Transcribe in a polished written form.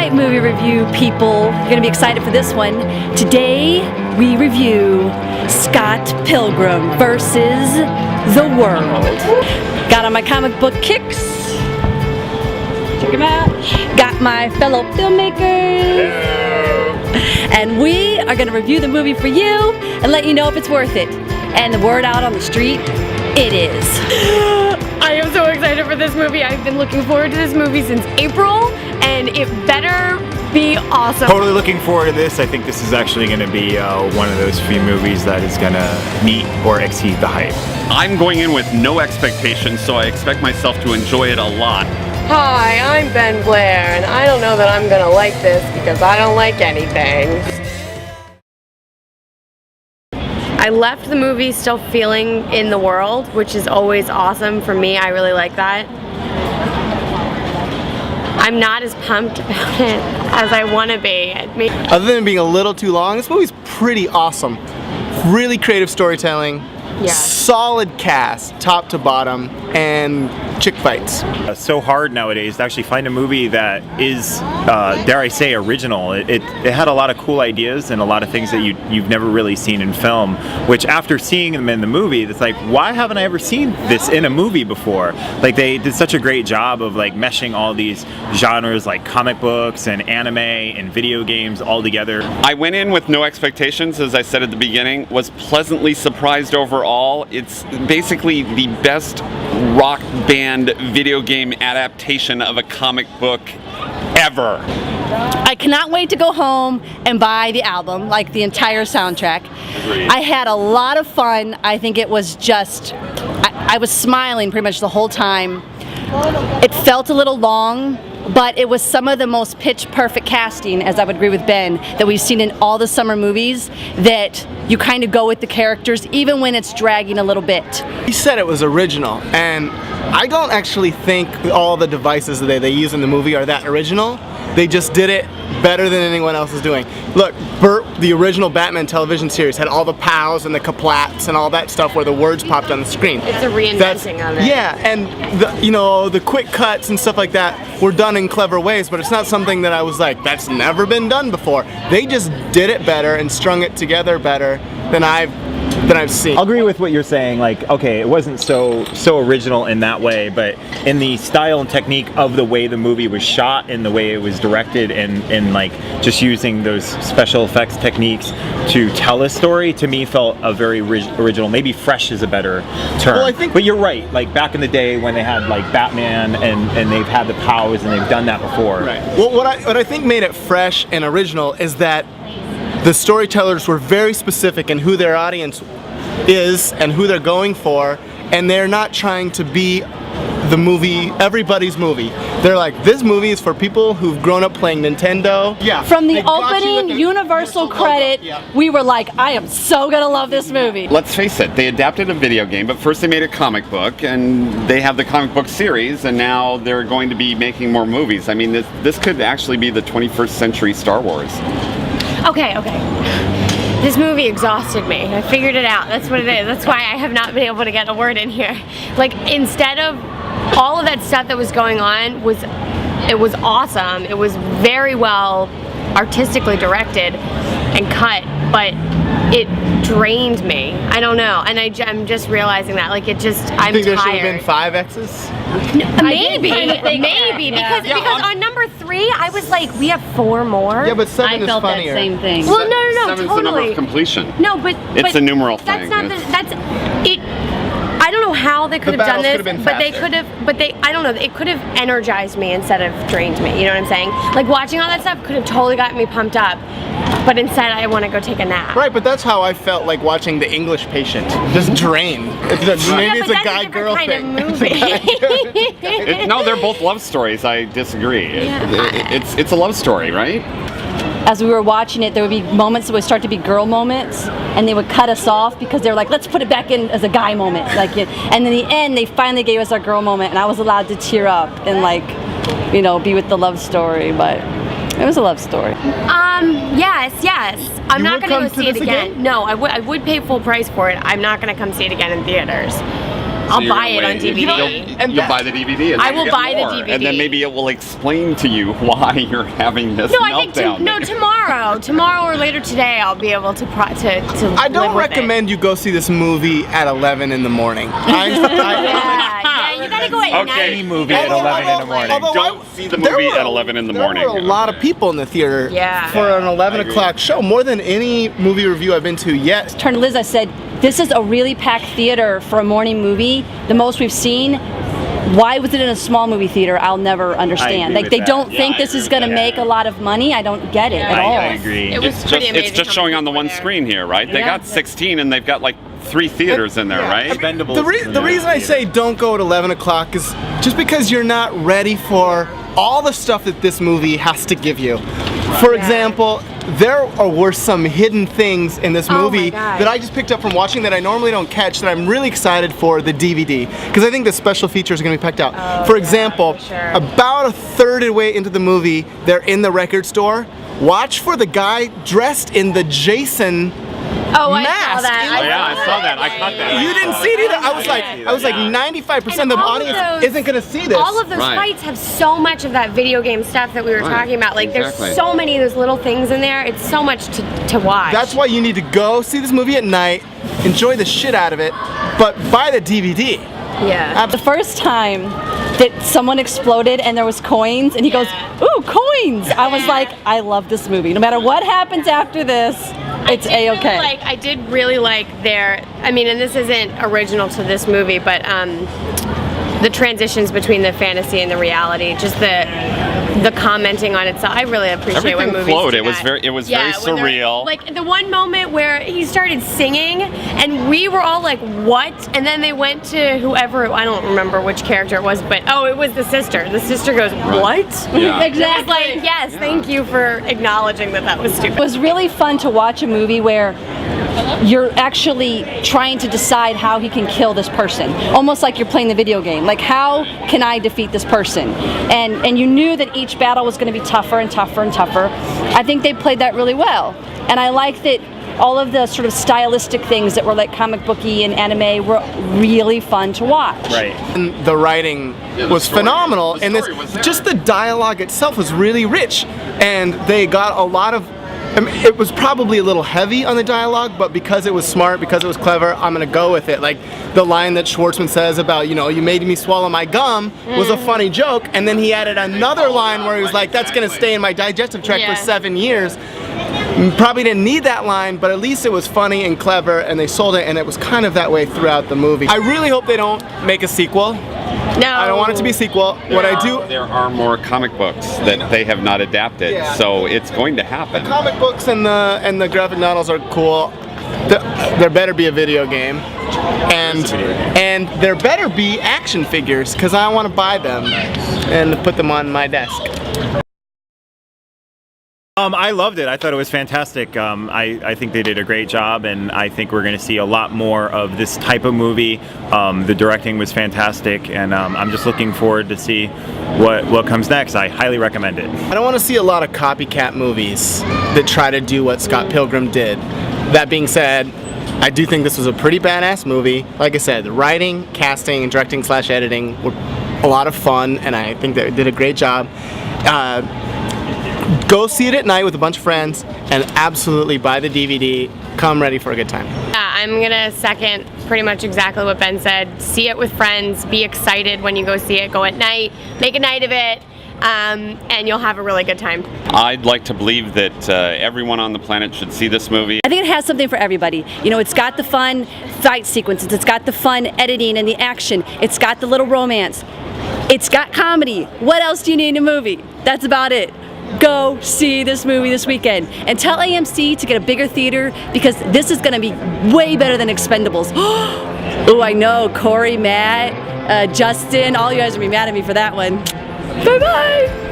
Alright, movie review people, you're gonna be excited for this one. Today we review Scott Pilgrim versus the World. Got on my comic book kicks. Check them out. Got my fellow filmmakers. And we are gonna review the movie for you and let you know if it's worth it. And the word out on the street, it is. I am so excited for this movie. I've been looking forward to this movie since April, and it better be awesome. Totally looking forward to this. I think this is actually going to be one of those few movies that is going to meet or exceed the hype. I'm going in with no expectations, so I expect myself to enjoy it a lot. Hi, I'm Ben Blair, and I don't know that I'm gonna like this because I don't like anything. I left the movie still feeling in the world, which is always awesome for me. I really like that. I'm not as pumped about it as I want to be. Other than being a little too long, this movie's pretty awesome. Really creative storytelling, solid cast, top to bottom, and chick fights. So hard nowadays to actually find a movie that is, dare I say, original. It had a lot of cool ideas and a lot of things that you've never really seen in film, which after seeing them in the movie, it's like, why haven't I ever seen this in a movie before? Like, they did such a great job of like meshing all these genres like comic books and anime and video games all together. I went in with no expectations, as I said at the beginning, was pleasantly surprised overall. It's basically the best rock band video game adaptation of a comic book ever. I cannot wait to go home and buy the album, like the entire soundtrack. Agreed. I had a lot of fun. I think it was just, I was smiling pretty much the whole time. It felt a little long, but it was some of the most pitch perfect casting, as I would agree with Ben, that we've seen in all the summer movies, that you kind of go with the characters even when it's dragging a little bit. He said it was original, and I don't actually think all the devices that they use in the movie are that original. They just did it better than anyone else is doing. Look, Burt, the original Batman television series, had all the pows and the kaplats and all that stuff where the words popped on the screen. It's a reinventing of it. Yeah, and the quick cuts and stuff like that were done in clever ways, but it's not something that I was like, that's never been done before. They just did it better and strung it together better than I've seen. I'll agree with what you're saying. Like, okay, it wasn't so original in that way, but in the style and technique of the way the movie was shot and the way it was directed, and like just using those special effects techniques to tell a story, to me felt a very original. Maybe fresh is a better term. Well, I think, but you're right. Like back in the day when they had like Batman and they've had the powers and they've done that before. Right. Well, what I think made it fresh and original is that the storytellers were very specific in who their audience is and who they're going for, and they're not trying to be the movie, everybody's movie. They're like, this movie is for people who've grown up playing Nintendo. Yeah. From the opening Universal credit, we were like, I am so gonna love this movie. Let's face it, they adapted a video game, but first they made a comic book, and they have the comic book series, and now they're going to be making more movies. I mean, this could actually be the 21st century Star Wars. Okay. This movie exhausted me. I figured it out. That's what it is. That's why I have not been able to get a word in here. Like, instead of all of that stuff that was going on, it was awesome. It was very well artistically directed and cut, but it drained me. I don't know, and I'm just realizing that. Like, I'm tired. Think there should have been 5 X's? Maybe, because on number 3, I was like, we have 4 more. Yeah, but 7 is felt funnier. That same thing. Well, no, 7's totally. the number of completion. No, but it's a numeral that's thing. Not that's it. I don't know how they could have done this, but they could have. I don't know. It could have energized me instead of drained me. You know what I'm saying? Like, watching all that stuff could have totally gotten me pumped up. But instead, I want to go take a nap. Right, but that's how I felt like watching The English Patient. Just drained. Maybe it's a guy-girl thing. Kind of movie. No, they're both love stories. I disagree. It's a love story, right? As we were watching it, there would be moments that would start to be girl moments, and they would cut us off because they were like, let's put it back in as a guy moment. Like, and in the end, they finally gave us our girl moment, and I was allowed to tear up and, like, be with the love story, but it was a love story. Yes. I'm not going to go see it again. No, I would pay full price for it. I'm not going to come see it again in theaters. I'll you're buy gonna it on wait. DVD. You'll buy the DVD. And I then will you get buy the more. DVD. And then maybe it will explain to you why you're having this No, meltdown. I think tomorrow or later today, I'll be able to I don't recommend you go see this movie at 11 in the morning. Yeah, you gotta go at night. Any movie at 11 in the morning. Don't see the movie at 11 in the morning. There were a lot of people in the theater for an 11 o'clock show, more than any movie review I've been to yet. Turned to Liz, I said, this is a really packed theater for a morning movie, the most we've seen. Why was it in a small movie theater? I'll never understand. Like, they don't think this is going to make a lot of money. I don't get it at all. I agree. It was pretty amazing. It's just showing on the one screen here, right? They got 16 and they've got like 3 theaters in there, right? The reason I say don't go at 11 o'clock is just because you're not ready for all the stuff that this movie has to give you. For example, there were some hidden things in this movie that I just picked up from watching that I normally don't catch, that I'm really excited for the DVD, because I think the special features are going to be packed out. For example, about a third of the way into the movie, they're in the record store. Watch for the guy dressed in the Jason I saw that. I saw that. I caught that. You didn't see it either. I was like 95% of the audience isn't going to see this. All of those fights have so much of that video game stuff that we were talking about. Like, there's so many of those little things in there. It's so much to watch. That's why you need to go see this movie at night, enjoy the shit out of it, but buy the DVD. Yeah. The first time that someone exploded and there was coins and he goes, ooh, coins! I was like, I love this movie. No matter what happens after this, it's A-okay. I did really like and this isn't original to this movie, but the transitions between the fantasy and the reality, just the commenting on itself. I really appreciate when movies flowed. do It was that. very surreal. Like the one moment where he started singing and we were all like, what? And then they went to whoever, I don't remember which character it was, but it was the sister. The sister goes, what? Yeah. Exactly. Like, yes, thank you for acknowledging that was stupid. It was really fun to watch a movie where you're actually trying to decide how he can kill this person. Almost like you're playing the video game. Like, how can I defeat this person? And you knew that each battle was going to be tougher and tougher and tougher. I think they played that really well. And I like that all of the sort of stylistic things that were like comic booky and anime were really fun to watch. Right. And the writing was phenomenal, and just the dialogue itself was really rich. And they got a lot of, it was probably a little heavy on the dialogue, but because it was smart, because it was clever, I'm gonna go with it. Like the line that Schwartzman says about, you made me swallow my gum was a funny joke, and then he added another line where he was like, that's gonna stay in my digestive tract for 7 years. Probably didn't need that line, but at least it was funny and clever, and they sold it, and it was kind of that way throughout the movie. I really hope they don't make a sequel. No. I don't want it to be a sequel. What I do... There are more comic books that they have not adapted, so it's going to happen. The comic books and the graphic novels are cool. There better be a video game. And there better be action figures, because I want to buy them and put them on my desk. I loved it. I thought it was fantastic. I think they did a great job, and I think we're going to see a lot more of this type of movie. The directing was fantastic, and I'm just looking forward to see what comes next. I highly recommend it. I don't want to see a lot of copycat movies that try to do what Scott Pilgrim did. That being said, I do think this was a pretty badass movie. Like I said, the writing, casting, and directing / editing were a lot of fun, and I think they did a great job. Go see it at night with a bunch of friends, and absolutely buy the DVD. Come ready for a good time. Yeah, I'm gonna second pretty much exactly what Ben said. See it with friends, be excited when you go see it, go at night, make a night of it, and you'll have a really good time. I'd like to believe that everyone on the planet should see this movie. I think it has something for everybody. It's got the fun fight sequences, it's got the fun editing and the action, it's got the little romance, it's got comedy. What else do you need in a movie? That's about it. Go see this movie this weekend, and tell AMC to get a bigger theater, because this is going to be way better than Expendables. Oh, I know, Corey, Matt, Justin, all you guys are going to be mad at me for that one. Bye-bye!